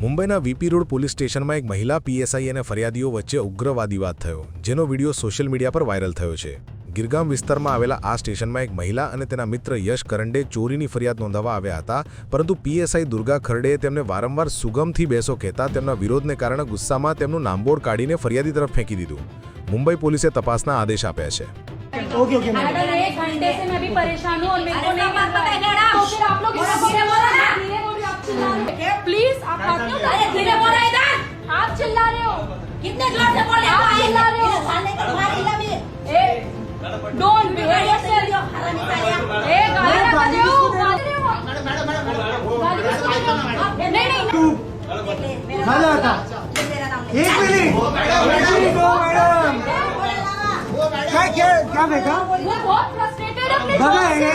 મુંબઈના VP road police સ્ટેશનમાં એક મહિલા પીએસઆઈ અને ફરિયાદીઓ વચ્ચે ઉગ્ર વાદવિવાદ થયો, જેનો વિડીયો સોશિયલ મીડિયા પર વાયરલ થયો છે। ગિરગામ વિસ્તારમાં આવેલા આ સ્ટેશનમાં એક મહિલા અને તેના મિત્ર યશ કરંડે ચોરીની ફરિયાદ નોંધાવવા આવ્યા હતા, પરંતુ પીએસઆઈ દુર્ગા ખરડેએ તેમને વારંવાર સુગમથી બેસો કહેતા તેમના વિરોધને કારણે ગુસ્સામાં તેમનું નામબોર્ડ કાઢીને ફરિયાદી તરફ ફેંકી દીધું। મુંબઈ પોલીસે તપાસના આદેશ આપ્યા છે। ओके ओके मैडम, 1 घंटे से मैं भी परेशान हूँ और मेरे को नहीं मिल रहा है, तो फिर आप लोग धीरे बोलो ना, धीरे बोलो, आप चिल्ला रहे हो, प्लीज आप बात क्यों कर रहे हो? धीरे बोलो इधर, आप चिल्ला रहे हो, कितने जोर से बोल रहे हो? आप चिल्ला रहे हो, साले का मारी लगी, ए डोंट बिहेव योरसेल्फ, ए गाली ना दे हो, गाली हो, गाली नहीं तू झालं आता 1 मिनिट मैडम काय क्या बेटा वो बहुत फ्रस्ट्रेटेड है अपने बघा job से, हे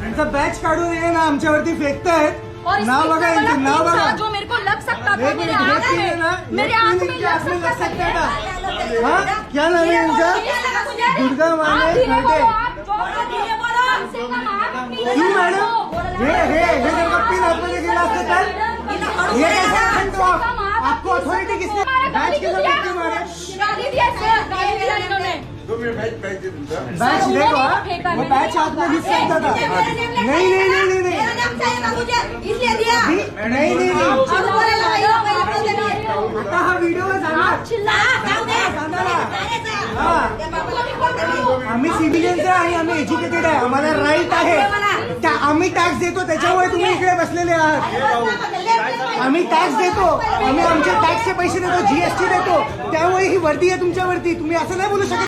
यांचा बॅच काढून हे ना आमच्यावरती फेकतायत और इस नाव बघा यांचं नाव बघा जो मेरे को लग सकता था, एक मेरे मिनिट आंख देखिए ना में, मेरे आंख में लग सकता था। हाँ क्या नाम है इनका दुर्गा माने खरडे क्यों मैडम हे जर पिन आतमध्ये गेला असतं तर ये कैसे म्हणतो आपको अथॉरिटी किसने बैच के जब व्यक्ति मारे बैच देखो वो बैच आपने घिस सकता था नहीं नहीं नहीं नहीं नहीं आता हा व्हिडिओ आम्ही सिव्हिलियन्स आहे आणि आम्ही एज्युकेटेड आहे, आम्हाला राईट आहे, आम्ही टॅक्स देतो त्याच्यामुळे तुम्ही इकडे बसलेले आहात। आम्ही टॅक्स देतो, आम्ही आमचे टॅक्सचे पैसे देतो, जीएसटी देतो, त्यामुळे ही वर्दी आहे तुमच्यावरती, तुम्ही असं नाही बोलू शकत।